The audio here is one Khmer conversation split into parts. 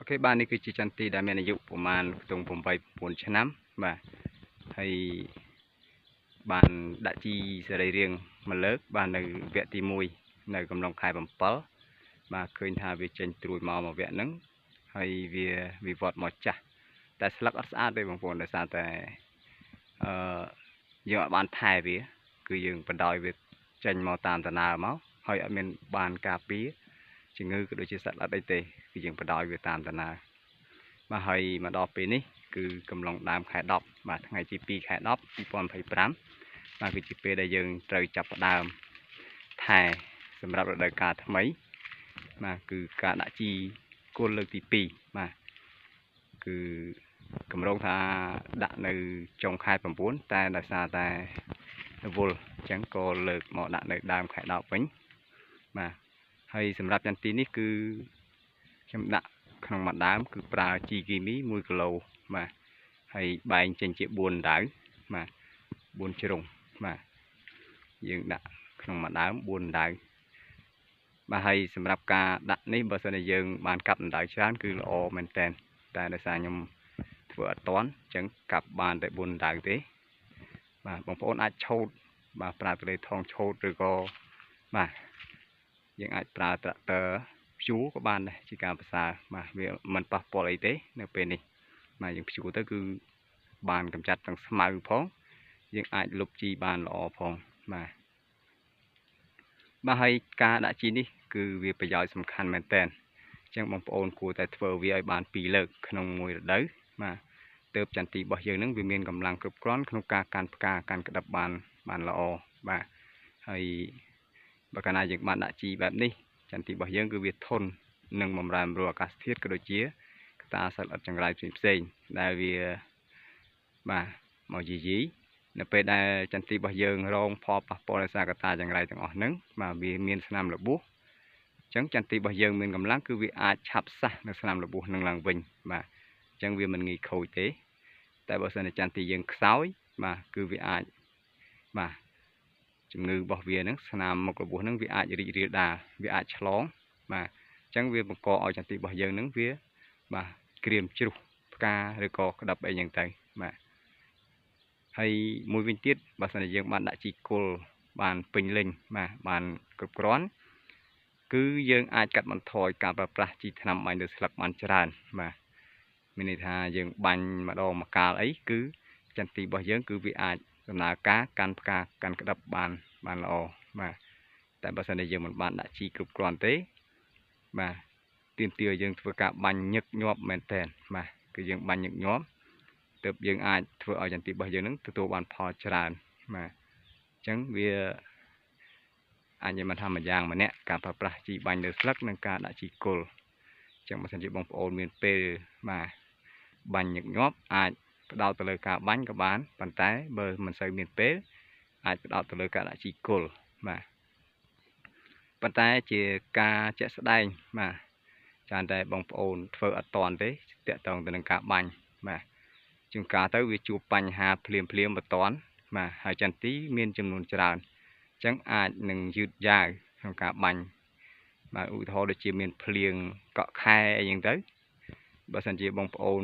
cái ban này cứ chỉ chăn tì đã mẹ này dụ của màn tùng vùng bay 4 năm mà hay bạn đã chi giờ đây riêng mà lớn bạn này vẽ tì mùi này cầm lòng khai bằng pớ mà khơi thà về trên trùi màu mà vẽ nắng hay vì vọt mọt chả tại sao lắc ớt đây bằng phồn là sao tại giờ bạn thay về cứ dừng phần đòi về trên màu tàn tàn nào máu hay ở bên bàn cà phê chỉ ngư cái đôi chia sẻ là đây tê cứ dừng phần đòi về tàn tàn nào mà hay mà đọc bên ní cứ cầm lòng đam khai đọc mà ngày chỉ pi khai đọc đi còn phải bám mà cứ chỉ pi đây dừng trời chập đàm thayสำหรับรายการทำไมมาคือการดัชีโกลเลิกตีปีมาคือกำลังท่าดัในจงคายผมพูนแต่ดัชาแต่วอลจังโกเลิกเหมาะดัในดามไข่ดาวปิ้งมาให้สำหรับยันตีนี่คือจำดัขนมมัดดามคือปลาจีกีมีมือกโลมาให้ใบเจนเจ็บบุญได้มาบุญชรงมายังดัขนมมัดดามบุญได้mà hayสำหรับการดักนี้บริษัทยังบานกับได้ชั้นคือโอเมนเทนแต่ในสายยมเถื่อต้อนจังกับบานแต่บนได้เด้มาบางคนอาจโชดมาปลาทะเลทองโชดหรือก็มายังอาจปลาตะเตอชูก็บานได้ที่การภาษามาเมื่อมันปะปล่อยเด้ในเป็นนี้มายังชูก็คือบานกำจัดต่างสมัยพ้องยังอาจลบจีบานละอพ้องมาให้การดักจีนี่คือวิประโยชน์สำคัญเหมือนกันจังบางปอนกูแต่เฟอร์วิไอบานปีเลิกขนมมวยได้มาเติบจันทีบ่อยอย่างนั้นวิเมียนกำลังกรุบกร้อนขนมการกระดับบานละอมาให้บักนาอย่างบานดักจีแบบนี้จันทีบ่อยอย่างคือวิทนหนึ่งบำรามรัวกาสเทียดกระโดดเจี๊ยตาสลัดจังไรสิ่งเซ็งได้วิมาเมาจีในไปได้จันทีบ่อยอย่างรองพอปะปอลสากตาจังไรต่างอ่อนนึงมาวิเมียนสนามระบุจังจันทีบ่ยังមានកម្លាំងគឺវាអាចឆាប់សះនៅស្នាមរបួសនឹងឡើងវិញបាទចឹងវាមិនងាយខូចទេតែបើសិនជាจันทีយើងខ្សោយបាទគឺវាអាចបាទជំងឺរបស់វានឹងស្នាមមុខរបួសនឹងវាអាចរីករាលដាលវាអាចឆ្លងបាទចឹងវាបង្កឲ្យจันทีរបស់យើងនឹងវាបាទក្រៀមជ្រុះផ្កាឬក៏ក្តាប់អីយ៉ាងទៅបាទហើយមួយវិញទៀតបើសិនជាយើងបានដាក់ជីគល់បានពេញលេញបាទបានគ្រប់គ្រាន់គឺយើងអាចកាត់បន្ថយការប្រើប្រាស់ជីថ្នាំបាញ់លើស្លឹកបានច្រើនបាទមានន័យថាយើងបាញ់ម្ដងមួយកាលអីគឺចន្ទទីរបស់យើងគឺវាអាចដំណើរការកាន់ផ្កាកាន់ក្តាប់បានល្អបាទតែបើសិនជាយើងមិនបានដាក់ជីគ្រប់គ្រាន់ទេបាទទាមទារយើងធ្វើការបាញ់ញឹកញាប់មែនទែនបាទគឺយើងបាញ់ញឹកញាប់ទើបយើងអាចធ្វើឲ្យចន្ទទីរបស់យើងនឹងទទួលបានផលច្រើនបាទអញ្ចឹងវាអាចនិយាយមកថាមួយយ៉ាងម្នាក់ការប្រើប្រាស់ជីបាញ់លើស្លឹកនិងការដាក់ជីគល់ចឹងបើសិនជាបងប្អូនមានពេលបាទបាញ់ញឹកញាប់អាចផ្ដោតទៅលើការបាញ់ក៏បានប៉ុន្តែបើមិនសូវមានពេលអាចផ្ដោតទៅលើការដាក់ជីគល់បាទប៉ុន្តែជាការជាក់ស្ដែងបាទច្រើនតែបងប្អូនធ្វើអត់តាន់ទេតាក់ទងទៅនឹងការបាញ់បាទជាងការទៅវាជួបបញ្ហាភ្លាមមិនតាន់បាទហើយចន្ទទីមានចំនួនច្រើនចឹងអាចនឹងយឺតយ៉ាវក្នុងការបាញ់បាទឧទាហរណ៍ដូចជាមានភ្លៀងកក់ខែអីចឹងទៅបើសិនជាបងប្អូន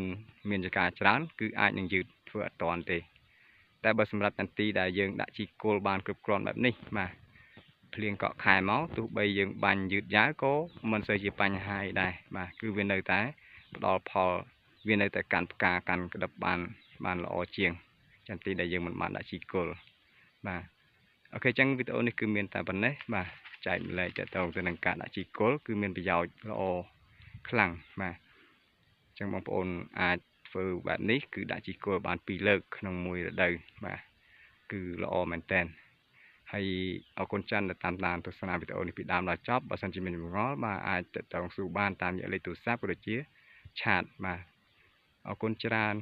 មានចការច្រើនគឺអាចនឹងយឺតធ្វើអត់តាន់ទេតែបើសម្រាប់ចន្ទទីដែលយើងដាក់ជីគល់បានគ្រប់គ្រាន់បែបនេះបាទភ្លៀងកក់ខែមកទោះបីយើងបាញ់យឺតយ៉ាវក៏មិនសូវជាបញ្ហាអីដែរបាទគឺវានៅតែផ្ដល់ផលវានៅតែកាន់ផ្កាកាន់ក្តាប់បានល្អជាងចន្ទទីដែលយើងមិនបានដាក់ជីគល់បាទអូខេចឹងវីដេអូនេះគឺមានតែប៉ុណ្ណេះបាទចែកម្លែកតទៅនឹងការដាក់ជីគល់គឺមានប្រយោជន៍ល្អខ្លាំងបាទចឹងបងប្អូនអាចធ្វើបែបនេះគឺដាក់ជីគល់បាន2លើកក្នុងមួយរដូវបាទគឺល្អមែនតើហើយអរគុណច្រើនដែលតាមដានទស្សនាវីដេអូនេះពីដើមដល់ចប់បើសិនជាមានចម្ងល់បាទអាចតទៅសួរបានតាមរយៈលេខទូរស័ព្ទក៏ដូចជាឆាតបាទអរគុណច្រើន